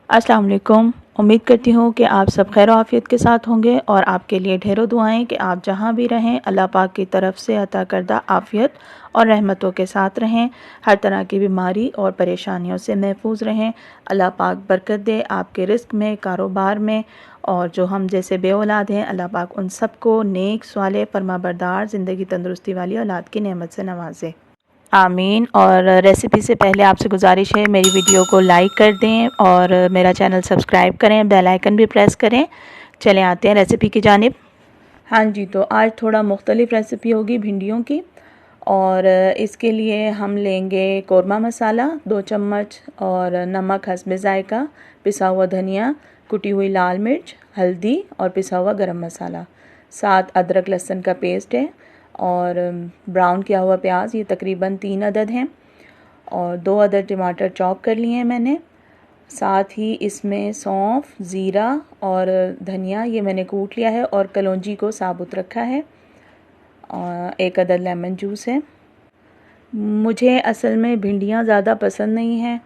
अस्सलाम वालेकुम। उम्मीद करती हूँ कि आप सब खैर आफियत के साथ होंगे और आपके लिए ढेरों दुआएं कि आप जहाँ भी रहें अल्लाह पाक की तरफ से अता करदा आफियत और रहमतों के साथ रहें, हर तरह की बीमारी और परेशानियों से महफूज रहें। अल्लाह पाक बरकत दे आपके रिस्क में, कारोबार में, और जो हम जैसे बे औलाद हैं अल्लाह पाक उन सबको नेक स्वाले फरमाबरदार ज़िंदगी तंदुरुस्ती वाली औलाद की नेमत से नवाजे, आमीन। और रेसिपी से पहले आपसे गुजारिश है मेरी वीडियो को लाइक कर दें और मेरा चैनल सब्सक्राइब करें, बेल आइकन भी प्रेस करें। चलें आते हैं रेसिपी की जानिब। हाँ जी, तो आज थोड़ा मुख्तलिफ रेसिपी होगी भिंडियों की, और इसके लिए हम लेंगे कौरमा मसाला 2 चम्मच, और नमक हस्बे ज़ायका, पिसा हुआ धनिया, कुटी हुई लाल मिर्च, हल्दी और पिसा हुआ गरम मसाला, साथ अदरक लहसुन का पेस्ट है, और ब्राउन किया हुआ प्याज ये तकरीबन 3 अदद हैं, और 2 अदद टमाटर चॉप कर लिए हैं मैंने। साथ ही इसमें सौंफ, ज़ीरा और धनिया ये मैंने कूट लिया है, और कलौंजी को साबुत रखा है, और 1 अदद लेमन जूस है। मुझे असल में भिंडियाँ ज़्यादा पसंद नहीं हैं,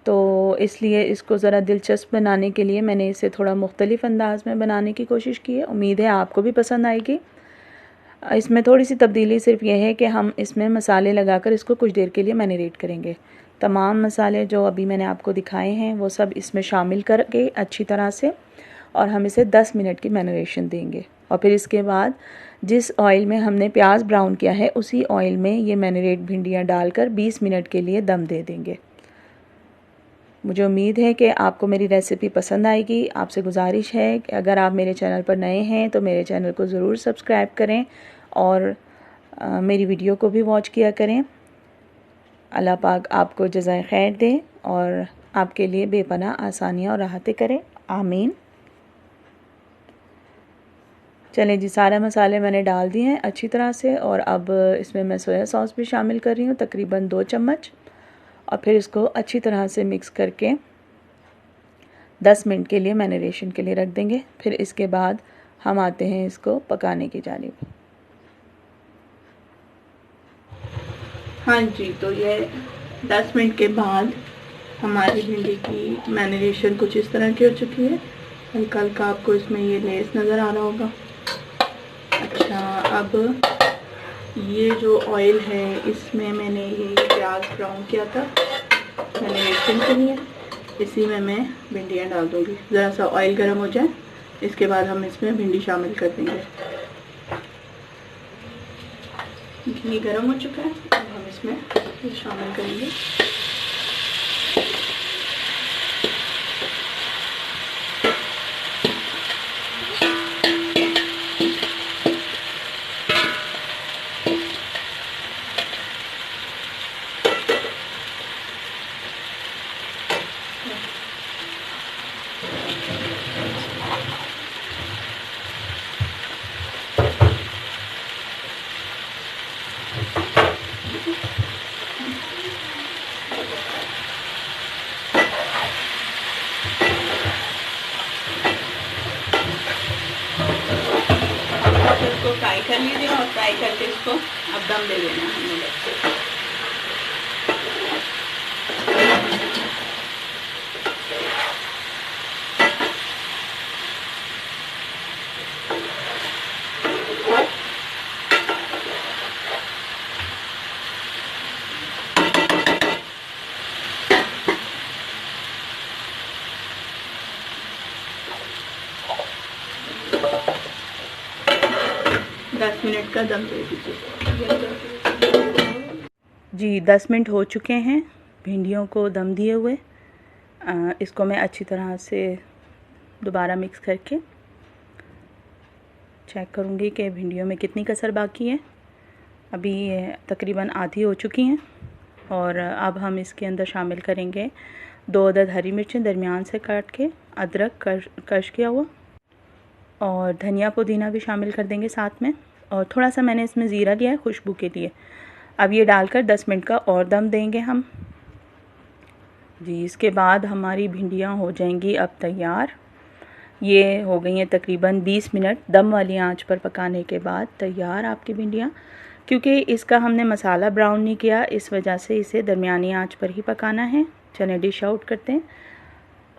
तो इसलिए इसको ज़रा दिलचस्प बनाने के लिए मैंने इसे थोड़ा मुख्तलिफ़ अंदाज़ में बनाने की कोशिश की है। उम्मीद है आपको भी पसंद आएगी। इसमें थोड़ी सी तब्दीली सिर्फ यह है कि हम इसमें मसाले लगाकर इसको कुछ देर के लिए मैरिनेट करेंगे। तमाम मसाले जो अभी मैंने आपको दिखाए हैं वो सब इसमें शामिल करके अच्छी तरह से, और हम इसे 10 मिनट की मैरिनेशन देंगे, और फिर इसके बाद जिस ऑयल में हमने प्याज ब्राउन किया है उसी ऑयल में ये मैरिनेट भिंडियाँ डालकर 20 मिनट के लिए दम दे देंगे। मुझे उम्मीद है कि आपको मेरी रेसिपी पसंद आएगी। आपसे गुजारिश है कि अगर आप मेरे चैनल पर नए हैं तो मेरे चैनल को ज़रूर सब्सक्राइब करें और मेरी वीडियो को भी वॉच किया करें। अल्लाह पाक आपको जज़ाए खैर दे और आपके लिए बेपनाह आसानियाँ और राहतें करे, आमीन। चलें जी, सारे मसाले मैंने डाल दिए हैं अच्छी तरह से, और अब इसमें मैं सोया सॉस भी शामिल कर रही हूँ तकरीबन 2 चम्मच, और फिर इसको अच्छी तरह से मिक्स करके 10 मिनट के लिए मैरिनेशन के लिए रख देंगे। फिर इसके बाद हम आते हैं इसको पकाने की जानिब। हाँ जी, तो ये 10 मिनट के बाद हमारी भिंडी की मैरिनेशन कुछ इस तरह की हो चुकी है। हल्का हल्का आपको इसमें ये लेस नज़र आ रहा होगा। अच्छा, अब ये जो ऑयल है इसमें मैंने ये प्याज ब्राउन किया था, मैरिनेशन के लिए, इसी में मैं भिंडियाँ डाल दूँगी। ज़रा सा ऑयल गर्म हो जाए इसके बाद हम इसमें भिंडी शामिल कर देंगे। घी गर्म हो चुका है, अब हम इसमें शामिल करेंगे। इसको फ्राई कर लीजिए और फ्राई करके इसको अब दम दे देना हमने बस। 10 मिनट का दम दे दीजिए जी। 10 मिनट हो चुके हैं भिंडियों को दम दिए हुए। इसको मैं अच्छी तरह से दोबारा मिक्स करके चेक करूँगी कि भिंडियों में कितनी कसर बाकी है। अभी ये तकरीबन आधी हो चुकी हैं, और अब हम इसके अंदर शामिल करेंगे 2 अदद हरी मिर्चें दरमियान से काट के, अदरक क्रश किया हुआ, और धनिया पुदीना भी शामिल कर देंगे साथ में, और थोड़ा सा मैंने इसमें ज़ीरा लिया है खुशबू के लिए। अब ये डालकर 10 मिनट का और दम देंगे हम जी। इसके बाद हमारी भिंडियाँ हो जाएंगी अब तैयार। ये हो गई हैं तकरीबन 20 मिनट दम वाली आंच पर पकाने के बाद तैयार आपकी भिंडियाँ। क्योंकि इसका हमने मसाला ब्राउन नहीं किया, इस वजह से इसे दरमियानी आंच पर ही पकाना है। चलें डिश आउट करते हैं,